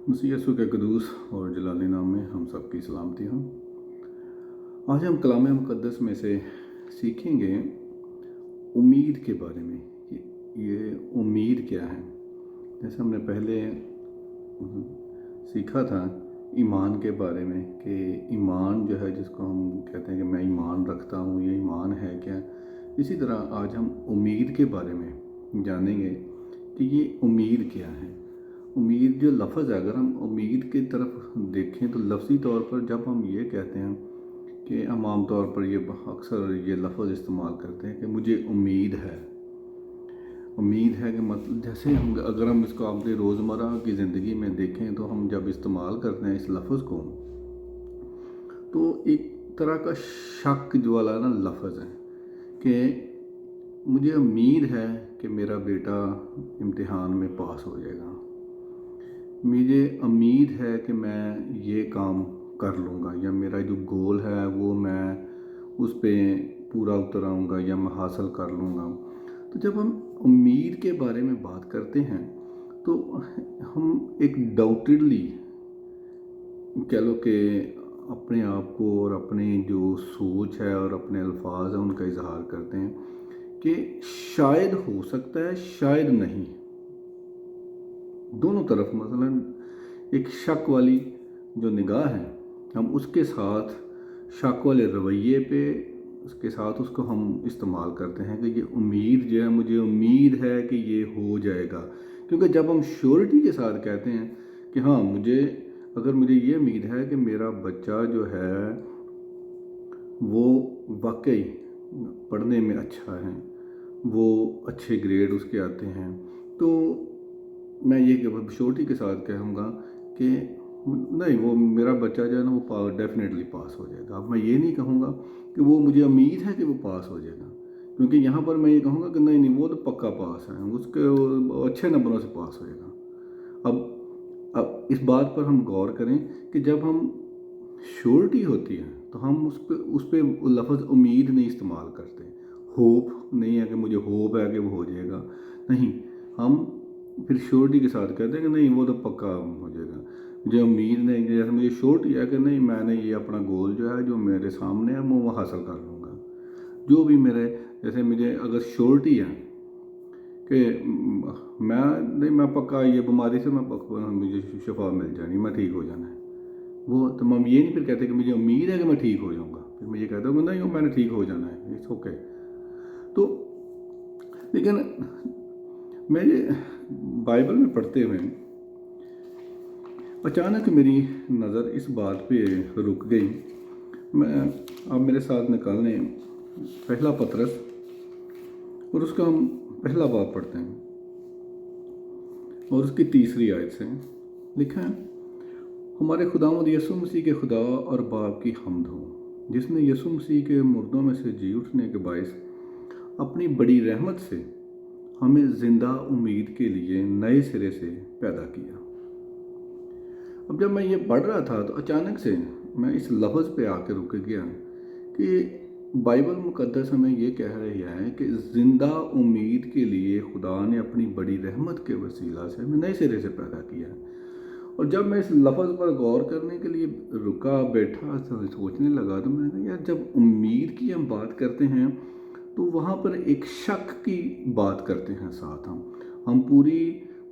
मसीह यीशु के क़ुदूस और जलाली नाम में हम सब की सलामती हो। आज हम कलाम मुक़द्दस में से सीखेंगे उम्मीद के बारे में कि ये उम्मीद क्या है। जैसे हमने पहले सीखा था ईमान के बारे में कि ईमान जो है, जिसको हम कहते हैं कि मैं ईमान रखता हूँ, ये ईमान है क्या। इसी तरह आज हम उम्मीद के बारे में जानेंगे कि ये उम्मीद क्या है। उम्मीद जो लफ्ज़ है, अगर हम उम्मीद की तरफ देखें तो लफ्ज़ी तौर पर जब हम ये कहते हैं कि हम आम तौर पर ये अक्सर ये लफ्ज़ इस्तेमाल करते हैं कि मुझे उम्मीद है। उम्मीद है कि मतलब जैसे हम अगर हम इसको अपनी रोज़मर्रा की ज़िंदगी में देखें तो हम जब इस्तेमाल करते हैं इस लफ्ज़ को तो एक तरह का शक जो वाला ना लफ्ज़ है कि मुझे उम्मीद है कि मेरा बेटा इम्तिहान में पास हो जाएगा, मुझे उम्मीद है कि मैं ये काम कर लूँगा, या मेरा जो गोल है वो मैं उस पे पूरा उतर आऊँगा या मैं हासिल कर लूँगा। तो जब हम उम्मीद के बारे में बात करते हैं तो हम एक डाउटेडली कह लो कि अपने आप को और अपनी जो सोच है और अपने अल्फाज है उनका इजहार करते हैं कि शायद हो सकता है, शायद नहीं। दोनों तरफ मसलन एक शक वाली जो निगाह है, हम उसके साथ शक वाले रवैये पे उसके साथ उसको हम इस्तेमाल करते हैं कि ये उम्मीद जो है, मुझे उम्मीद है कि ये हो जाएगा। क्योंकि जब हम श्योरिटी के साथ कहते हैं कि हाँ मुझे ये उम्मीद है कि मेरा बच्चा जो है वो वाकई पढ़ने में अच्छा है, वो अच्छे ग्रेड उसके आते हैं, तो मैं ये श्योरिटी के साथ कहूँगा कि नहीं, वो मेरा बच्चा जो है ना वो डेफिनेटली पास हो जाएगा। अब मैं ये नहीं कहूँगा कि वो मुझे उम्मीद है कि वो पास हो जाएगा, क्योंकि यहाँ पर मैं ये कहूँगा कि नहीं वो तो पक्का पास है, उसके अच्छे नंबरों से पास होएगा। अब इस बात पर हम गौर करें कि जब हम श्योरिटी होती है तो हम उस पर लफ्ज़ उम्मीद नहीं इस्तेमाल करते। होप नहीं है कि मुझे होप है कि वो हो जाएगा, नहीं, हम फिर श्योरिटी के साथ कहते हैं कि नहीं वो तो पक्का हो जाएगा। मुझे उम्मीद नहीं, जैसे मुझे श्योरिटी है कि नहीं मैंने ये अपना गोल जो है जो मेरे सामने है मैं वो हासिल कर लूँगा। जो भी मेरे जैसे मुझे अगर श्योरिटी है कि मैं पक्का ये बीमारी से मुझे शिफा मिल जानी, मैं ठीक हो जाना है, वो तो हम ये नहीं फिर कहते कि मुझे उम्मीद है कि मैं ठीक हो जाऊँगा, फिर मैं ये कहता हूँ नहीं मैंने ठीक हो जाना है, इट्स ओके। तो लेकिन मैं ये बाइबल में पढ़ते हुए अचानक मेरी नज़र इस बात पे रुक गई। मैं आप मेरे साथ निकाल लें पहला पतरस और उसका हम पहला बाब पढ़ते हैं और उसकी तीसरी आयत से लिखा है, हमारे खुदावंद यीशु मसीह के खुदा और बाप की हम्द हो, जिसने यीशु मसीह के मुर्दों में से जी उठने के बायस अपनी बड़ी रहमत से हमें ज़िंदा उम्मीद के लिए नए सिरे से पैदा किया। अब जब मैं ये पढ़ रहा था तो अचानक से मैं इस लफ्ज़ पे आकर रुक गया कि बाइबल मुक़द्दस हमें ये कह रही है कि ज़िंदा उम्मीद के लिए खुदा ने अपनी बड़ी रहमत के वसीला से हमें नए सिरे से पैदा किया। और जब मैं इस लफ्ज़ पर गौर करने के लिए रुका बैठा सोचने लगा तो मैंने कहा यार, जब उम्मीद की हम बात करते हैं तो वहाँ पर एक शक की बात करते हैं साथ हम पूरी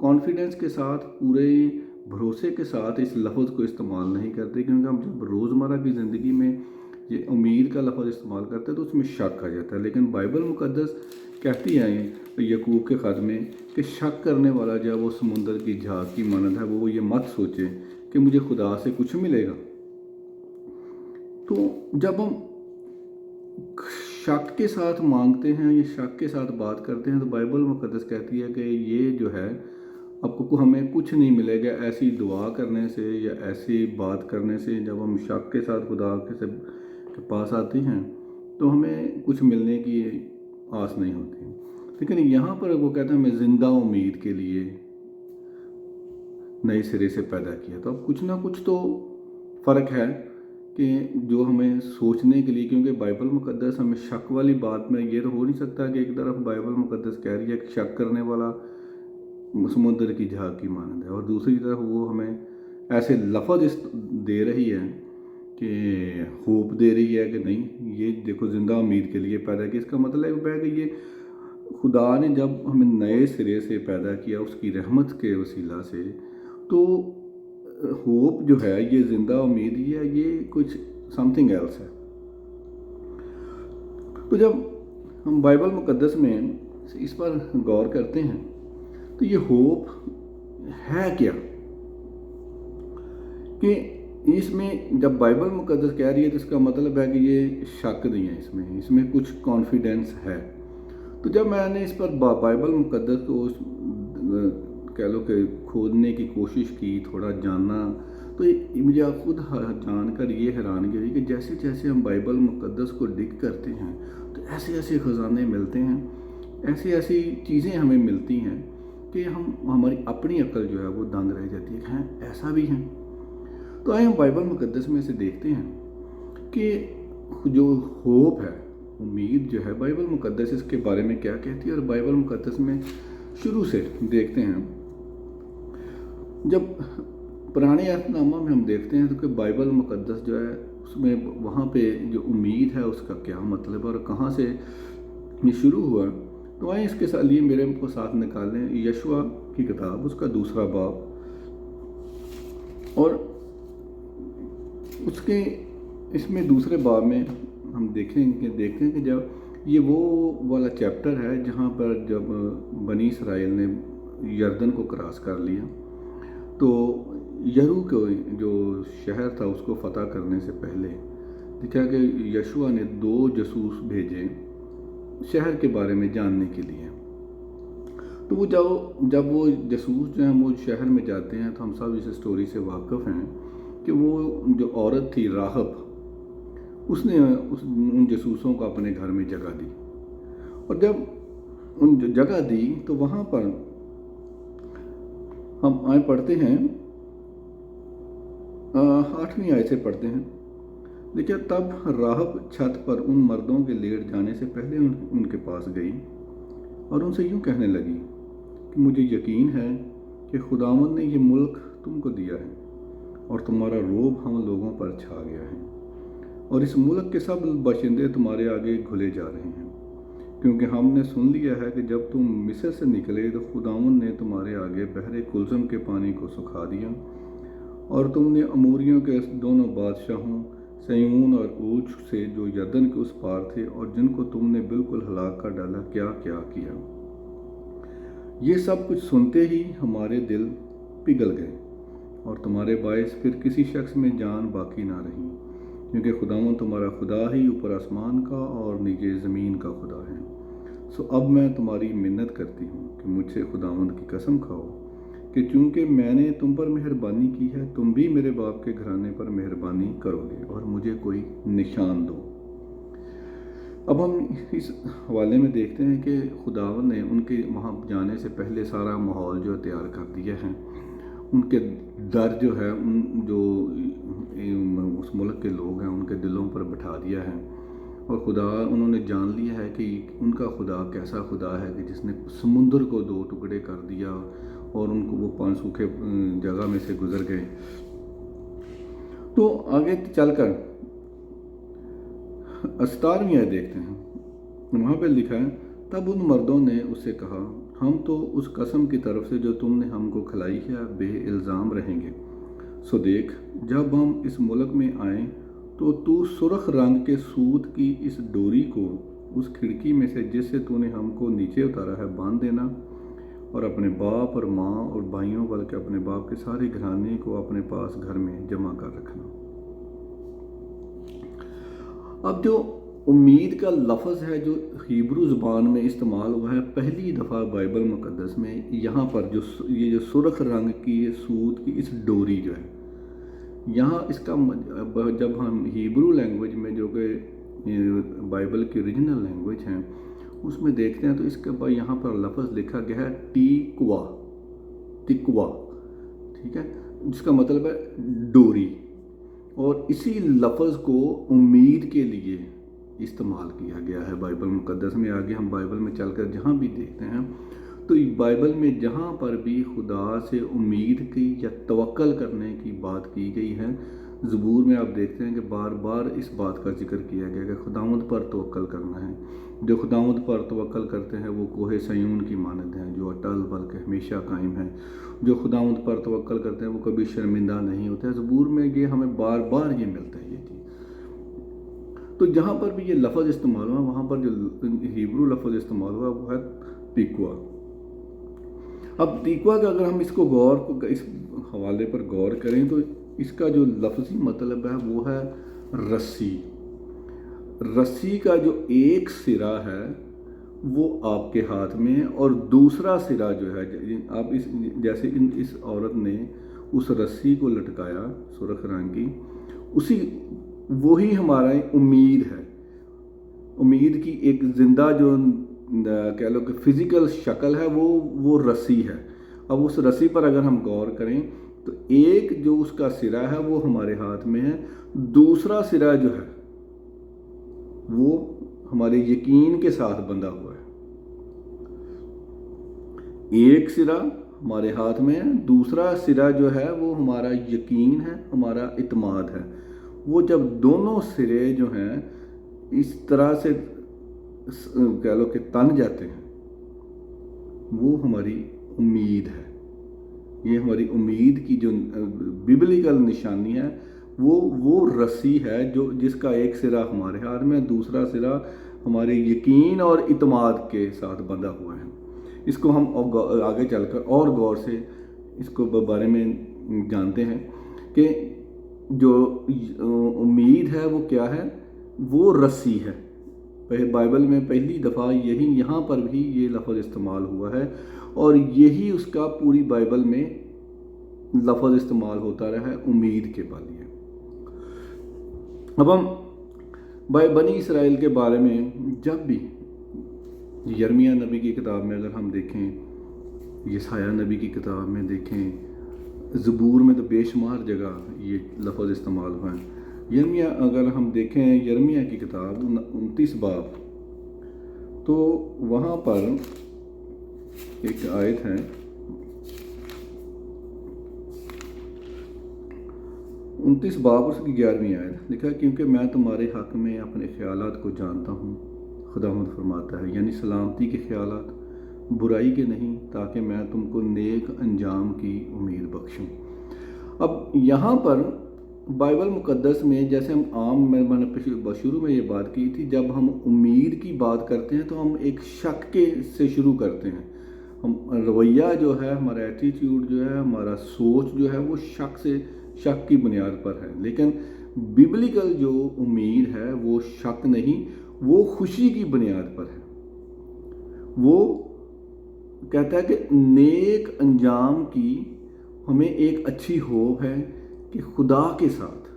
कॉन्फिडेंस के साथ, पूरे भरोसे के साथ इस लफ्ज़ को इस्तेमाल नहीं करते, क्योंकि हम जब रोज़मर्रा की ज़िंदगी में ये उम्मीद का लफ्ज़ इस्तेमाल करते हैं तो उसमें शक आ जाता है। लेकिन बाइबल मुक़द्दस कहती है यकूब के ख़त में कि शक करने वाला जो है वो समुंदर की झाग की मानद है, वो ये मत सोचे कि मुझे खुदा से कुछ मिलेगा। तो जब हम शक के साथ मांगते हैं, ये शक के साथ बात करते हैं, तो बाइबल मुक़द्दस कहती है कि ये जो है आपको हमें कुछ नहीं मिलेगा ऐसी दुआ करने से या ऐसी बात करने से। जब हम शक के साथ खुदा के पास आते हैं तो हमें कुछ मिलने की आस नहीं होती। लेकिन यहाँ पर वो कहते हैं हमें ज़िंदा उम्मीद के लिए नए सिरे से पैदा किया। तो अब कुछ ना कुछ तो फ़र्क है कि जो हमें सोचने के लिए, क्योंकि बाइबल मुक़द्दस हमें शक वाली बात में ये तो हो नहीं सकता कि एक तरफ बाइबल मुक़द्दस कह रही है कि शक करने वाला समुद्र की झाग की मानद है और दूसरी तरफ वो हमें ऐसे लफ्ज़ दे रही है कि होप दे रही है कि नहीं ये देखो ज़िंदा उम्मीद के लिए पैदा किया। इसका मतलब है कि ये खुदा ने जब हमें नए सिरे से पैदा किया उसकी रहमत के वसीला से, तो होप जो है ये ज़िंदा उम्मीद ही है, ये कुछ समथिंग एल्स है। तो जब हम बाइबल मुक़द्दस में इस पर गौर करते हैं तो ये होप है क्या, कि इसमें जब बाइबल मुक़द्दस कह रही है तो इसका मतलब है कि ये शक नहीं है, इसमें कुछ कॉन्फिडेंस है। तो जब मैंने इस पर बाइबल मुक़द्दस को कह लो कि खोदने की कोशिश की, थोड़ा जानना, तो मुझे खुद जानकर ये हैरानगी हुई कि जैसे जैसे हम बाइबल मुक़द्दस को डिग करते हैं तो ऐसे ऐसे ख़जाने मिलते हैं, ऐसी ऐसी चीज़ें हमें मिलती हैं कि हमारी अपनी अक्ल जो है वो दंग रह जाती है कि हैं ऐसा भी है। तो आइए हम बाइबल मुक़द्दस में से देखते हैं कि जो होप है, उम्मीद जो है, बाइबल मुक़द्दस इसके बारे में क्या कहती है। और बाइबल मुक़द्दस में शुरू से देखते हैं, जब पुराने अहदनामा में हम देखते हैं तो कि बाइबल मुक़द्दस जो है उसमें वहाँ पे जो उम्मीद है उसका क्या मतलब है और कहाँ से ये शुरू हुआ। तो आइए इसके लिए मेरे को साथ निकालें यशुआ की किताब, उसका 2 बाब, और उसके इसमें 2 बाब में हम देखते हैं कि जब ये वो वाला चैप्टर है जहाँ पर जब बनी इसराइल ने यरदन को क्रॉस कर लिया तो यरू को जो शहर था उसको फ़तह करने से पहले देखा कि यशुआ ने 2 जासूस भेजे शहर के बारे में जानने के लिए। तो वो जब वो जासूस जो हैं वो शहर में जाते हैं तो हम सब इस स्टोरी से वाकिफ़ हैं कि वो जो औरत थी राहब, उसने उन जासूसों को अपने घर में जगह दी, और जब उन जगह दी तो वहाँ पर हम आए पढ़ते हैं 8वीं आयत से पढ़ते हैं। देखिए, तब राहब छत पर उन मर्दों के लेट जाने से पहले उनके पास गई और उनसे यूँ कहने लगी कि मुझे यकीन है कि खुदावंद ने ये मुल्क तुमको दिया है और तुम्हारा रोब हम लोगों पर छा गया है, और इस मुल्क के सब बाशिंदे तुम्हारे आगे घुले जा रहे हैं, क्योंकि हमने सुन लिया है कि जब तुम मिस्र से निकले तो खुदावंद ने तुम्हारे आगे बहरे कुलज़म के पानी को सुखा दिया, और तुमने अमूरियों के दोनों बादशाहों सयून और ऊज से जो यरदन के उस पार थे और जिनको तुमने बिल्कुल हलाक कर डाला, क्या क्या किया। ये सब कुछ सुनते ही हमारे दिल पिघल गए और तुम्हारे बायस फिर किसी शख्स में जान बाकी ना रही, क्योंकि खुदावंद तुम्हारा खुदा ही ऊपर आसमान का और नीचे ज़मीन का खुदा है। सो अब मैं तुम्हारी मिन्नत करती हूँ कि मुझसे खुदावंद की कसम खाओ कि चूँकि मैंने तुम पर मेहरबानी की है, तुम भी मेरे बाप के घराने पर मेहरबानी करोगे और मुझे कोई निशान दो। अब हम इस हवाले में देखते हैं कि खुदावंद ने उनके वहाँ जाने से पहले सारा माहौल जो तैयार कर दिया है, उनके डर जो है जो उस मुल्क के लोग हैं उनके दिलों पर बिठा दिया है, और खुदा उन्होंने जान लिया है कि उनका खुदा कैसा खुदा है कि जिसने समुंदर को 2 टुकड़े कर दिया और उनको वो 5 सूखे जगह में से गुजर गए। तो आगे चलकर 17वीं आयत देखते हैं, वहाँ पे लिखा है, तब उन मर्दों ने उससे कहा, हम तो उस कसम की तरफ से जो तुमने हमको खिलाई है बे इल्ज़ाम रहेंगे। सो देख, जब हम इस मुल्क में आए तो तू सुर्ख रंग के सूत की इस डोरी को उस खिड़की में से जिससे तूने हमको नीचे उतारा है बांध देना, और अपने बाप और माँ और भाइयों बल्कि अपने बाप के सारे घराने को अपने पास घर में जमा कर रखना। अब जो उम्मीद का लफ्ज़ है जो हिब्रू ज़ुबान में इस्तेमाल हुआ है पहली दफ़ा बाइबल मुक़द्दस में, यहाँ पर ये जो सुर्ख रंग की सूत की इस डोरी जो है, यहाँ इसका जब हम हिब्रू लैंग्वेज में जो कि बाइबल की ओरिजिनल लैंग्वेज हैं उसमें देखते हैं तो इसके यहाँ पर लफ्ज़ लिखा गया है टिकवा, ठीक है, जिसका मतलब है डोरी, और इसी लफ्ज़ को उम्मीद के लिए इस्तेमाल किया गया है बाइबल मुक़द्दस में। आगे हम बाइबल में चलकर जहाँ भी देखते हैं تو بائبل میں جہاں پر بھی خدا سے امید کی یا توکل کرنے کی بات کی گئی ہے، زبور میں آپ دیکھتے ہیں کہ بار بار اس بات کا ذکر کیا گیا کہ خداوند پر توکل کرنا ہے۔ جو خداوند پر توکل کرتے ہیں وہ کوہ سیون کی مانند ہیں جو اٹل بلکہ ہمیشہ قائم ہے۔ جو خداوند پر توکل کرتے ہیں وہ کبھی شرمندہ نہیں ہوتے۔ زبور میں یہ ہمیں بار بار یہ ملتا ہے یہ چیز۔ تو جہاں پر بھی یہ لفظ استعمال ہوا، وہاں پر جو ہیبرو لفظ استعمال ہوا وہ ہے تقویٰ۔ اب تقویٰ کا اگر ہم اس حوالے پر غور کریں تو اس کا جو لفظی مطلب ہے وہ ہے رسی۔ رسی کا جو ایک سرا ہے وہ آپ کے ہاتھ میں ہے، اور دوسرا سرا جو ہے آپ جیسے اس عورت نے اس رسی کو لٹکایا سرخ رنگ کی، وہی ہمارا امید ہے۔ امید کی ایک زندہ جو کہہ لو کہ فزیکل شکل ہے وہ رسی ہے۔ اب اس رسی پر اگر ہم غور کریں تو ایک جو اس کا سرا ہے وہ ہمارے ہاتھ میں ہے، دوسرا سرا جو ہے وہ ہمارے یقین کے ساتھ بندھا ہوا ہے۔ ایک سرا ہمارے ہاتھ میں ہے، دوسرا سرا جو ہے وہ ہمارا یقین ہے، ہمارا اعتماد ہے۔ وہ جب دونوں سرے جو ہیں اس طرح سے کہہ لو کہ تن جاتے ہیں، وہ ہماری امید ہے۔ یہ ہماری امید کی جو ببلیکل نشانی ہے وہ رسی ہے جس کا ایک سرا ہمارے ہاتھ میں، دوسرا سرا ہمارے یقین اور اعتماد کے ساتھ بندھا ہوا ہے۔ اس کو ہم آگے چل کر اور غور سے اس کو بارے میں جانتے ہیں کہ جو امید ہے وہ کیا ہے، وہ رسی ہے۔ بائبل میں پہلی دفعہ یہاں پر بھی یہ لفظ استعمال ہوا ہے، اور یہی اس کا پوری بائبل میں لفظ استعمال ہوتا رہا ہے امید کے لیے۔ اب ہم بنی اسرائیل کے بارے میں جب بھی یرمیہ نبی کی کتاب میں اگر ہم دیکھیں، یسایہ نبی کی کتاب میں دیکھیں، زبور میں تو بے شمار جگہ یہ لفظ استعمال ہوا ہے۔ یرمیہ اگر ہم دیکھیں یرمیہ کی کتاب 29 باب، تو وہاں پر ایک آیت ہے 29 باب اس کی 11ویں آیت، لکھا کیونکہ میں تمہارے حق میں اپنے خیالات کو جانتا ہوں، خداوند فرماتا ہے، یعنی سلامتی کے خیالات، برائی کے نہیں، تاکہ میں تم کو نیک انجام کی امید بخشوں۔ اب یہاں پر بائبل مقدس میں جیسے ہم میں نے شروع میں یہ بات کی تھی، جب ہم امید کی بات کرتے ہیں تو ہم ایک شک سے شروع کرتے ہیں۔ ہم رویہ جو ہے، ہمارا ایٹیٹیوڈ جو ہے، ہمارا سوچ جو ہے وہ شک کی بنیاد پر ہے، لیکن ببلیکل جو امید ہے وہ شک نہیں، وہ خوشی کی بنیاد پر ہے۔ وہ کہتا ہے کہ نیک انجام کی ہمیں ایک اچھی ہوپ ہے کہ خدا کے ساتھ۔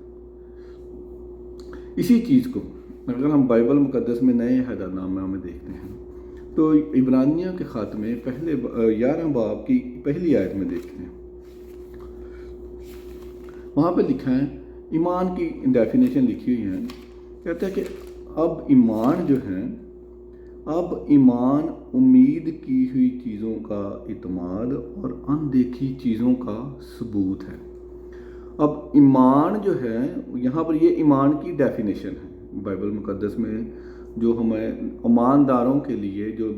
اسی چیز کو اگر ہم بائبل مقدس میں نئے عہد نامہ میں دیکھتے ہیں تو عبرانیہ کے خط میں پہلے 11 باب کی پہلی آیت میں دیکھتے ہیں، وہاں پہ لکھا ہے، ایمان کی ڈیفینیشن لکھی ہوئی ہے، کہتا ہے کہ اب ایمان جو ہے، اب ایمان امید کی ہوئی چیزوں کا اعتماد اور اندیکھی چیزوں کا ثبوت ہے۔ اب ایمان جو ہے، یہاں پر یہ ایمان کی ڈیفینیشن ہے بائبل مقدس میں، جو ہمیں ایمانداروں کے لیے، جو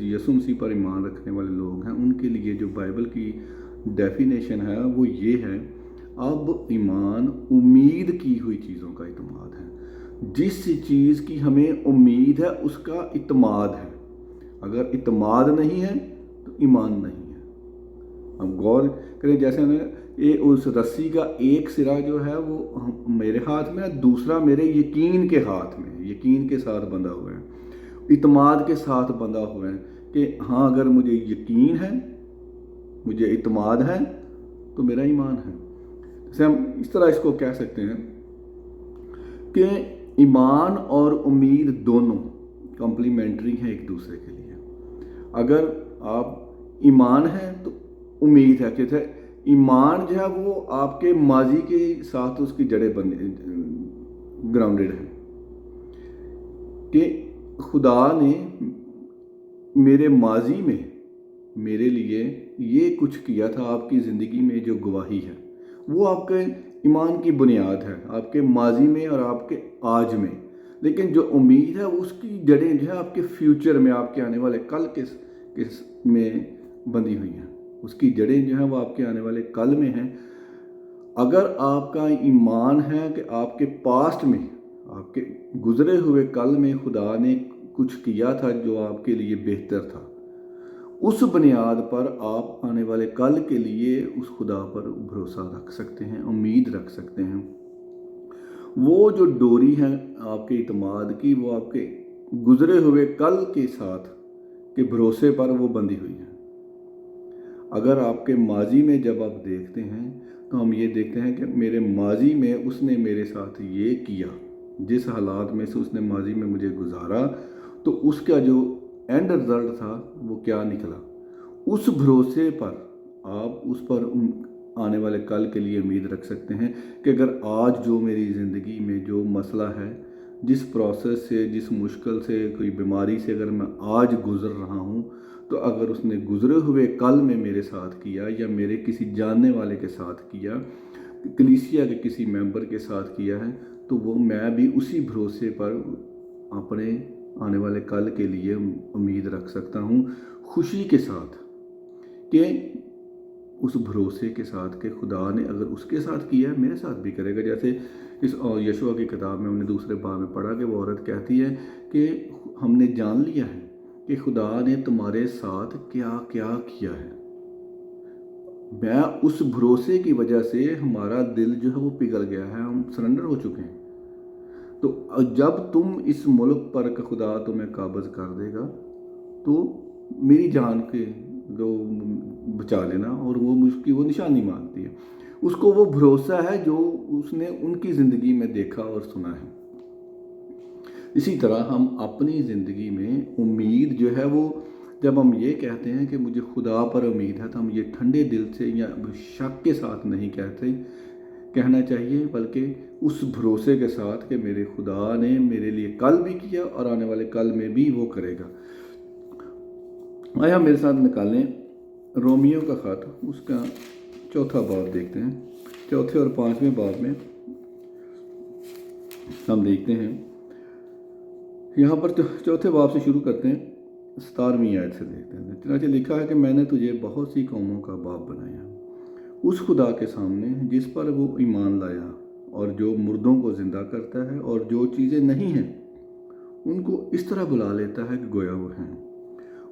یسوع مسیح پر ایمان رکھنے والے لوگ ہیں، ان کے لیے جو بائبل کی ڈیفینیشن ہے وہ یہ ہے، اب ایمان امید کی ہوئی چیزوں کا اعتماد ہے۔ جس چیز کی ہمیں امید ہے اس کا اعتماد ہے۔ اگر اعتماد نہیں ہے تو ایمان نہیں ہے۔ اب غور کریں، جیسے اس رسی کا ایک سرا جو ہے وہ میرے ہاتھ میں ہے، دوسرا میرے یقین کے ہاتھ میں، یقین کے ساتھ بندھا ہوا ہے، اعتماد کے ساتھ بندھا ہوا ہے کہ ہاں اگر مجھے یقین ہے، مجھے اعتماد ہے تو میرا ایمان ہے۔ جیسے ہم اس طرح اس کو کہہ سکتے ہیں کہ ایمان اور امید دونوں کمپلیمنٹری ہیں ایک دوسرے کے لیے۔ اگر آپ ایمان ہے تو امید ہے، کہ ایمان جو ہے وہ آپ کے ماضی کے ساتھ اس کی جڑیں گراؤنڈڈ ہیں، کہ خدا نے میرے ماضی میں मेरे लिए ये कुछ किया था, आपकी ज़िंदगी में जो गवाही है वो आपके ईमान की बुनियाद है, आपके माजी में और आपके आज में। लेकिन जो उम्मीद है उसकी जड़ें जो है आपके फ्यूचर में, आपके आने वाले कल के में बंधी हुई हैं। उसकी जड़ें जो हैं वो आपके आने वाले कल में हैं। अगर आपका ईमान है कि आपके पास्ट में, आपके गुजरे हुए कल में खुदा ने कुछ किया था जो आपके लिए बेहतर था, उस बुनियाद पर आप आने वाले कल के लिए उस खुदा पर भरोसा रख सकते हैं, उम्मीद रख सकते हैं। वो जो डोरी है आपके इत्मीद की, वो आपके गुजरे हुए कल के साथ के भरोसे पर वो बंधी हुई है। अगर आपके माजी में जब आप देखते हैं तो हम ये देखते हैं कि मेरे माजी में उसने मेरे साथ ये किया, जिस हालात में से उसने माजी में मुझे गुजारा, तो उसका जो एंड रिजल्ट था वो क्या निकला। उस भरोसे पर आप उस पर आने वाले कल के लिए उम्मीद रख सकते हैं कि अगर आज जो मेरी ज़िंदगी में जो मसला है, जिस प्रोसेस से, जिस मुश्किल से, कोई बीमारी से अगर मैं आज गुज़र रहा हूँ, तो अगर उसने गुज़रे हुए कल में मेरे साथ किया या मेरे किसी जानने वाले के साथ किया, कलीसिया के किसी मेंबर के साथ किया है, तो वो मैं भी उसी भरोसे पर अपने आने वाले कल के लिए उम्मीद रख सकता हूँ, खुशी के साथ कि उस भरोसे के साथ कि खुदा ने अगर उसके साथ किया है मेरे साथ भी करेगा। जैसे इस यशुआ की किताब में हमने दूसरे बाब में पढ़ा कि वो औरत कहती है कि हमने जान लिया है कि खुदा ने तुम्हारे साथ क्या क्या किया है। मैं उस भरोसे की वजह से हमारा दिल जो है वो पिघल गया है, हम सरेंडर हो चुके हैं। तो जब तुम इस मुल्क पर खुदा तुम्हें काबज़ कर देगा तो मेरी जान के जो बचा लेना, और वो मुझकी वो निशानी मांगती है। उसको वो भरोसा है जो उसने उनकी ज़िंदगी में देखा और सुना है। इसी तरह हम अपनी ज़िंदगी में उम्मीद जो है वो, जब हम ये कहते हैं कि मुझे खुदा पर उम्मीद है, तो हम ये ठंडे दिल से या शक के साथ नहीं कहना चाहिए, बल्कि उस भरोसे के साथ कि मेरे खुदा ने मेरे लिए कल भी किया और आने वाले कल में भी वो करेगा। आया मेरे साथ निकालें रोमियो का ख़त, उसका चौथा बाब देखते हैं। चौथे और पाँचवें बाब में हम देखते हैं, यहाँ पर चौथे बाब से शुरू करते हैं, 17वीं आयत से देखते हैं। चुनांचे लिखा है कि मैंने तुझे बहुत सी कौमों का बाप बनाया, उस खुदा के सामने जिस पर वो ईमान लाया, और जो मुर्दों को ज़िंदा करता है और जो चीज़ें नहीं हैं उनको इस तरह बुला लेता है कि गोया वो हैं।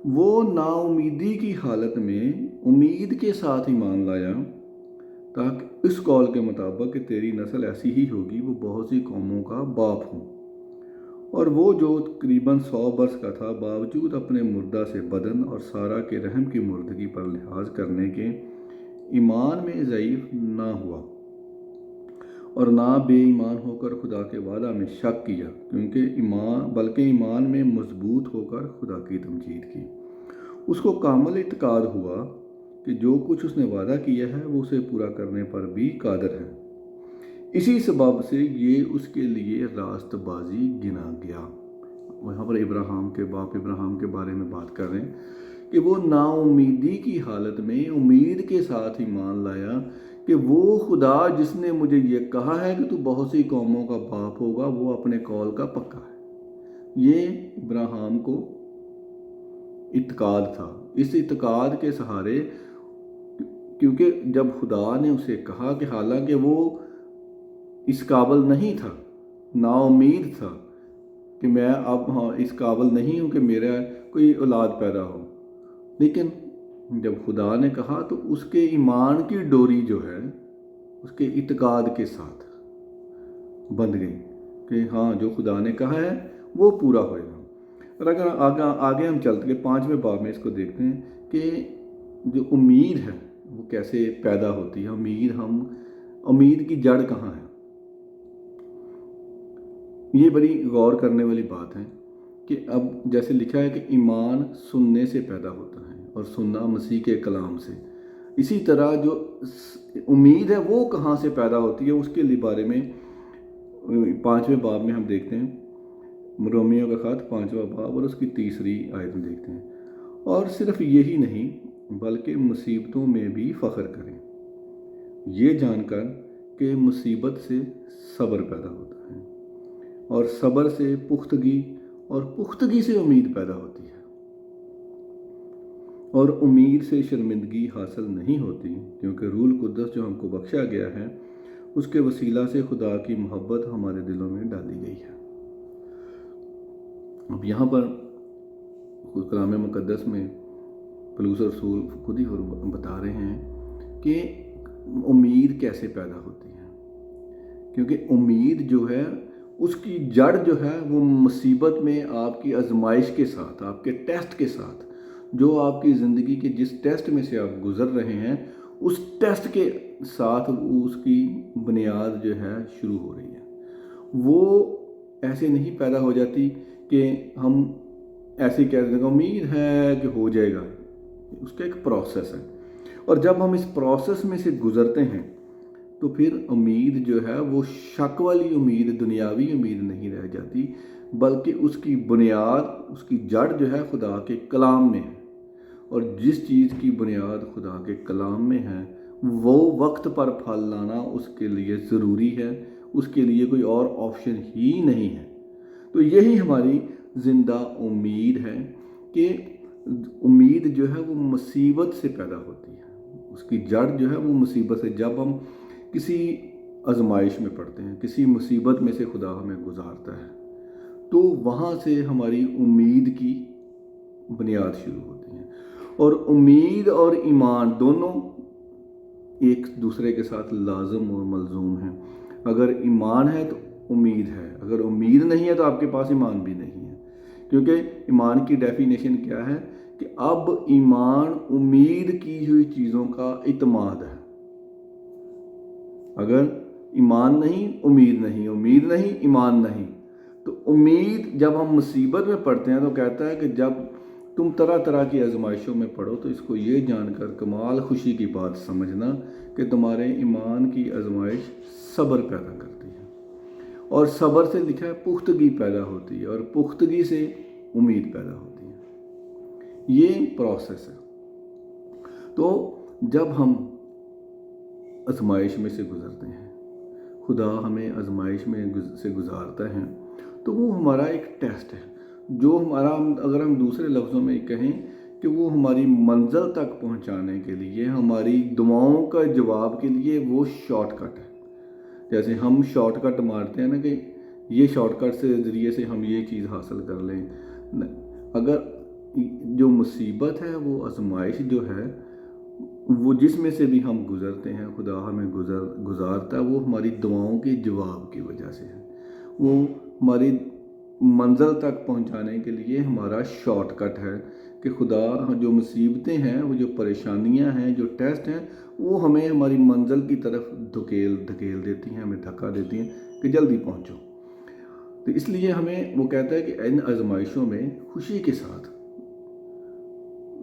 वो नाउमीदी की हालत में उम्मीद के साथ ईमान लाया, ताकि इस कौल के मुताबिक कि तेरी नस्ल ऐसी ही होगी, वो बहुत सी कौमों का बाप हो। और वो जो तकरीबन 100 वर्ष का था, बावजूद अपने मुर्दा से बदन और सारा के रहम की मुर्दगी पर लिहाज करने के ईमान में ज़ईफ़ ना हुआ, और ना बेईमान होकर खुदा के वादा में शक किया, बल्कि ईमान में मजबूत होकर खुदा की तमजीद की। उसको कामिल इत्काद हुआ कि जो कुछ उसने वादा किया है वो उसे पूरा करने पर भी कादिर है। इसी सबब से ये उसके लिए रास्तबाजी गिना गया। वहाँ पर इब्राहिम के बाप इब्राहिम के बारे में बात कर रहे हैं कि वो नाउमीदी की हालत में उम्मीद के साथ ईमान लाया कि वो खुदा जिसने मुझे ये कहा है कि तू बहुत सी कौमों का बाप होगा, वो अपने कौल का पक्का है। ये इब्राहिम को इत्काद था। इस इत्काद के सहारे, क्योंकि जब खुदा ने उसे कहा कि हालांकि वो इस काबिल नहीं था, नाउमीद था कि मैं अब इस काबिल नहीं हूँ कि मेरा कोई औलाद पैदा हो, लेकिन जब खुदा ने कहा तो उसके ईमान की डोरी जो है उसके इत्काद के साथ बंध गई कि हाँ, जो खुदा ने कहा है वो पूरा होएगा। और अगर आगे हम चलते हैं 5वें बाब में इसको देखते हैं कि जो उम्मीद है वो कैसे पैदा होती है। उम्मीद की जड़ कहाँ है। ये बड़ी गौर करने वाली बात है कि अब जैसे लिखा है कि ईमान सुनने से पैदा होता है और सुनना मसीह के कलाम से, इसी तरह जो उम्मीद है वो कहाँ से पैदा होती है, उसके लिए बारे में 5वें बाब में हम देखते हैं। रोमियो का ख़त 5वां बाब और उसकी 3री आयत में देखते हैं। और सिर्फ यही नहीं, बल्कि मुसीबतों में भी फ़ख्र करें, ये जानकर कि मुसीबत से सब्र पैदा होता है और सब्र से पुख्तगी और पुख्तगी से उम्मीद पैदा होती है और उम्मीद से शर्मिंदगी हासिल नहीं होती, क्योंकि रूह कुद्दस जो हमको बख्शा गया है उसके वसीला से खुदा की मोहब्बत हमारे दिलों में डाली गई है। अब यहाँ पर कलाम मुक़द्दस में पौलुस रसूल खुद ही बता रहे हैं कि उम्मीद कैसे पैदा होती है, क्योंकि उम्मीद जो है उसकी जड़ जो है वो मुसीबत में आपकी आजमाइश के साथ, आपके टेस्ट के साथ, जो आपकी ज़िंदगी के जिस टेस्ट में से आप गुज़र रहे हैं उस टेस्ट के साथ उसकी बुनियाद जो है शुरू हो रही है। वो ऐसे नहीं पैदा हो जाती कि हम ऐसे कह दें उम्मीद है कि हो जाएगा, उसका एक प्रोसेस है और जब हम इस प्रोसेस में से गुज़रते हैं तो फिर उम्मीद जो है वो शक वाली उम्मीद, दुनियावी उम्मीद नहीं रह जाती, बल्कि उसकी बुनियाद, उसकी जड़ जो है खुदा के कलाम में है और जिस चीज़ की बुनियाद खुदा के कलाम में है वो वक्त पर फल लाना उसके लिए ज़रूरी है, उसके लिए कोई और ऑप्शन ही नहीं है। तो यही हमारी ज़िंदा उम्मीद है कि उम्मीद जो है वो मुसीबत से पैदा होती है, उसकी जड़ जो है वो मुसीबत से। जब हम किसी आजमाइश में पड़ते हैं, किसी मुसीबत में से खुदा हमें गुजारता है, तो वहाँ से हमारी उम्मीद की बुनियाद शुरू होती है और उम्मीद और ईमान दोनों एक दूसरे के साथ लाजम और मलजूम हैं। अगर ईमान है तो उम्मीद है, अगर उम्मीद नहीं है तो आपके पास ईमान भी नहीं है, क्योंकि ईमान की डेफिनेशन क्या है कि अब ईमान उम्मीद की हुई चीज़ों का इत्माद है। अगर ईमान नहीं, उम्मीद नहीं, उम्मीद नहीं, ईमान नहीं, तो उम्मीद जब हम मुसीबत में पड़ते हैं तो कहता है कि जब तुम तरह तरह की आजमाइशों में पड़ो तो इसको ये जानकर कमाल खुशी की बात समझना कि तुम्हारे ईमान की आजमाइश सब्र पैदा करती है और सब्र से लिखा है पुख्तगी पैदा होती है और पुख्तगी से उम्मीद पैदा होती है। ये प्रोसेस है। तो जब हम आजमाइश में से गुज़रते हैं, खुदा हमें आजमाइश में से गुज़ारता है, तो वो हमारा एक टेस्ट है जो हमारा, अगर हम दूसरे लफ्ज़ों में कहें कि वो हमारी मंजिल तक पहुंचाने के लिए, हमारी दुआओं का जवाब के लिए वो शॉर्टकट है। जैसे हम शॉर्टकट मारते हैं ना कि ये शॉर्टकट से ज़रिए से हम ये चीज़ हासिल कर लें। अगर जो मुसीबत है, वो आजमाइश जो है, वो जिसमें से भी हम गुज़रते हैं, खुदा हमें गुज़ारता है, वो हमारी दुआओं के जवाब की वजह से है। वो हमारी मंजिल तक पहुंचाने के लिए हमारा शॉर्टकट है कि खुदा जो मुसीबतें हैं, वो जो परेशानियां हैं, जो टेस्ट हैं, वो हमें हमारी मंजिल की तरफ धकेल देती हैं, हमें धक्का देती हैं कि जल्दी पहुंचो। तो इसलिए हमें वो कहता है कि इन आजमाइशों में खुशी के साथ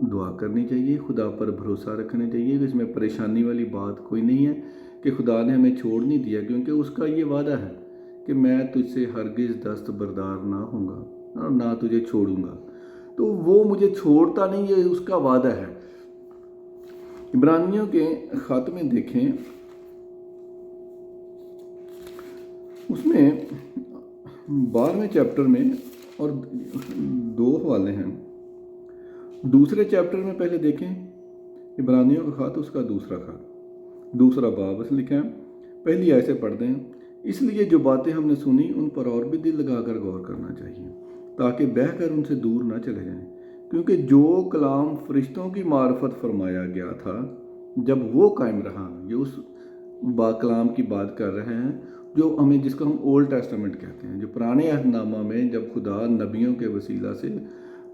दुआ करनी चाहिए, खुदा पर भरोसा रखना चाहिए कि इसमें परेशानी वाली बात कोई नहीं है, कि खुदा ने हमें छोड़ नहीं दिया, क्योंकि उसका ये वादा है कि मैं तुझसे हरगिज़ दस्तबरदार ना होऊंगा और ना तुझे छोड़ूंगा। तो वो मुझे छोड़ता नहीं, ये उसका वादा है। इब्रानियों के ख़त में देखें, उसमें 12वें चैप्टर में और 2 हवाले हैं। दूसरे चैप्टर में पहले देखें इब्रानियों का ख़त, उसका दूसरा बाब से लिखा है। पहली आयत से पढ़ते हैं। इसलिए जो बातें हमने सुनी उन पर और भी दिल लगाकर गौर करना चाहिए, ताकि बहकर उनसे दूर ना चले जाएं, क्योंकि जो कलाम फरिश्तों की मार्फत फरमाया गया था जब वो कायम रहा, ये उस कलाम की बात कर रहे हैं जो हमें, जिसको हम ओल्ड टेस्टामेंट कहते हैं, जो पुराने अहदनामा में जब खुदा नबियों के वसीला से,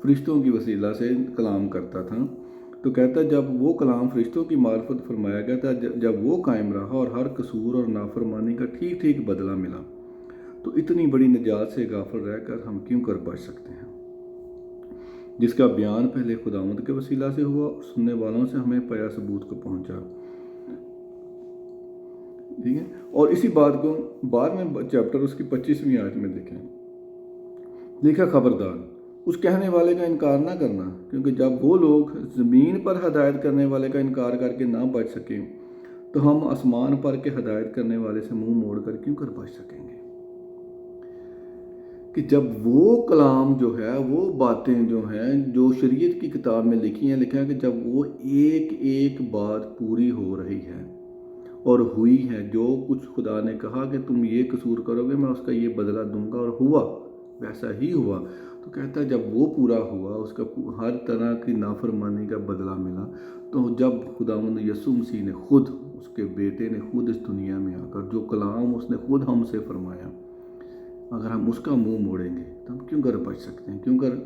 फरिश्तों की वसीला से कलाम करता था, तो कहता है जब वो कलाम फरिश्तों की मार्फत फरमाया गया था, जब वो कायम रहा और हर कसूर और नाफरमानी का ठीक ठीक बदला मिला, तो इतनी बड़ी निजात से गाफिल रहकर हम क्यों कर बच सकते हैं, जिसका बयान पहले खुदावंद के वसीला से हुआ, सुनने वालों से हमें पया सबूत को पहुंचा। ठीक है। और इसी बात को 12वें चैप्टर उसकी 25वीं आयत में देखें, लिखा, खबरदार उस कहने वाले का इनकार ना करना, क्योंकि जब वो लोग ज़मीन पर हदायत करने वाले का इनकार करके ना बच सकें तो हम आसमान पर के हदायत करने वाले से मुंह मोड़ कर क्यों कर बच सकेंगे। कि जब वो कलाम जो है, वो बातें जो हैं जो शरीयत की किताब में लिखी हैं, लिखा है कि जब वो एक एक बात पूरी हो रही है और हुई है, जो कुछ खुदा ने कहा कि तुम ये कसूर करोगे मैं उसका ये बदला दूंगा, और हुआ वैसा ही हुआ, तो कहता है जब वो पूरा हुआ, उसका हर तरह की नाफरमानी का बदला मिला, तो जब खुदावंद यीशु मसीह ने खुद, उसके बेटे ने खुद इस दुनिया में आकर जो कलाम उसने खुद हमसे फरमाया, अगर हम उसका मुंह मोड़ेंगे तो हम क्यों कर बच सकते हैं, क्यों कर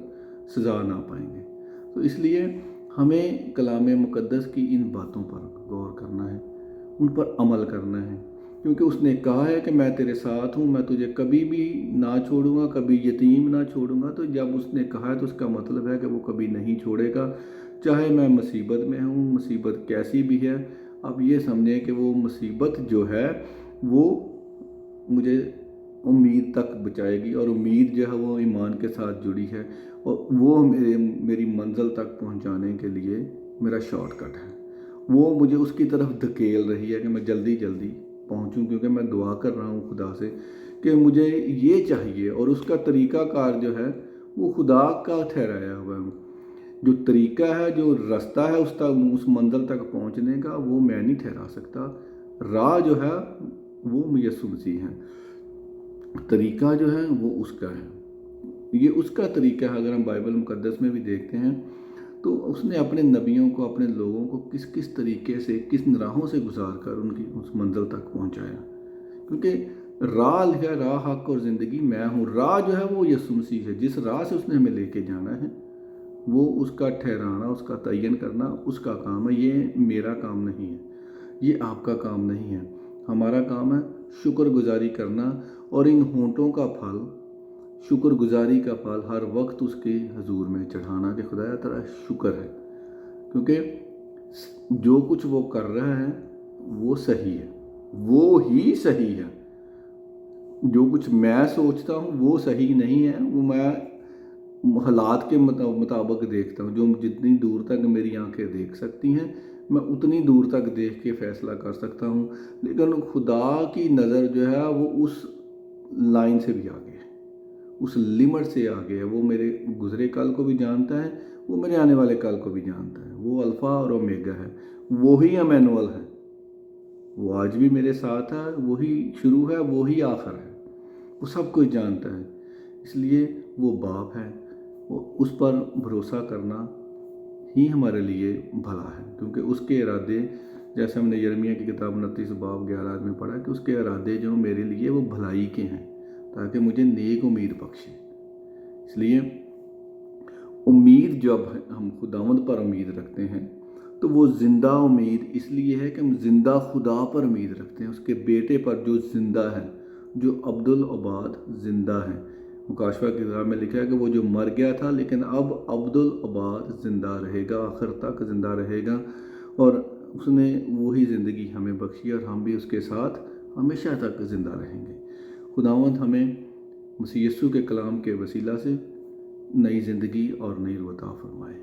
सज़ा ना पाएंगे। तो इसलिए हमें कलाम मुक़द्दस की इन बातों पर गौर करना है, उन पर अमल करना है, क्योंकि उसने कहा है कि मैं तेरे साथ हूँ, मैं तुझे कभी भी ना छोड़ूंगा, कभी यतीम ना छोड़ूंगा। तो जब उसने कहा है तो उसका मतलब है कि वो कभी नहीं छोड़ेगा, चाहे मैं मुसीबत में हूँ, मुसीबत कैसी भी है। अब ये समझें कि वो मुसीबत जो है वो मुझे उम्मीद तक बचाएगी, और उम्मीद जो है वो ईमान के साथ जुड़ी है, और वो मेरी मंजिल तक पहुंचाने के लिए मेरा शॉर्टकट है। वो मुझे उसकी तरफ धकेल रही है कि मैं जल्दी जल्दी पहुंचूं, क्योंकि मैं दुआ कर रहा हूं खुदा से कि मुझे ये चाहिए, और उसका तरीक़ाकार जो है वो खुदा का ठहराया हुआ है। जो तरीका है, जो रास्ता है उस मंजिल तक पहुंचने का, वो मैं नहीं ठहरा सकता। राह जो है वो यीशु मसीह है, तरीका जो है वो उसका है, ये उसका तरीका है। अगर हम बाइबल मुक़द्दस में भी देखते हैं तो उसने अपने नबियों को, अपने लोगों को किस किस तरीके से, किस राहों से गुजार कर उनकी उस मंजिल तक पहुंचाया। क्योंकि राह है, राह हक और ज़िंदगी मैं हूँ। राह जो है वो यीशु मसीह है, जिस राह से उसने हमें लेके जाना है वो उसका ठहराना, उसका तयन करना उसका काम है। ये मेरा काम नहीं है, ये आपका काम नहीं है। हमारा काम है शुक्रगुजारी करना, और इन होंठों का फल, शुक्रगुजारी का फल हर वक्त उसके हजूर में चढ़ाना कि खुदाया तेरा शुक्र है, क्योंकि जो कुछ वो कर रहा है वो सही है, वो ही सही है। जो कुछ मैं सोचता हूँ वो सही नहीं है, वो मैं हालात के मुताबिक देखता हूँ। जो जितनी दूर तक मेरी आंखें देख सकती हैं मैं उतनी दूर तक देख के फ़ैसला कर सकता हूँ, लेकिन खुदा की नज़र जो है वो उस लाइन से भी आगे है, उस लिमिट से आगे है। वो मेरे गुज़रे कल को भी जानता है, वो मेरे आने वाले कल को भी जानता है। वो अल्फ़ा और ओमेगा है, वो ही इमैनुअल है, वो आज भी मेरे साथ है, वही शुरू है, वही आखिर है, वो सब कुछ जानता है। इसलिए वो बाप है, वो उस पर भरोसा करना ही हमारे लिए भला है, क्योंकि उसके इरादे, जैसे हमने यिर्मयाह की किताब 29 बाब 11 में पढ़ा कि उसके इरादे जो मेरे लिए वो भलाई के हैं, ताकि मुझे नेक उम्मीद बख्शे। इसलिए उम्मीद जब हम खुदावंद पर उम्मीद रखते हैं तो वो ज़िंदा उम्मीद इसलिए है कि हम ज़िंदा खुदा पर उम्मीद रखते हैं, उसके बेटे पर जो ज़िंदा है, जो अब्दुल अबाद ज़िंदा है। मुकाशवा की किताब में लिखा है कि वो जो मर गया था लेकिन अब अब्दुल अबाद ज़िंदा रहेगा, आखिर तक ज़िंदा रहेगा, और उसने वही ज़िंदगी हमें बख्शी और हम भी उसके साथ हमेशा तक ज़िंदा रहेंगे। खुदावंद हमें मसीह यीशु के कलाम के वसीला से नई ज़िंदगी और नई रुह अता फरमाए।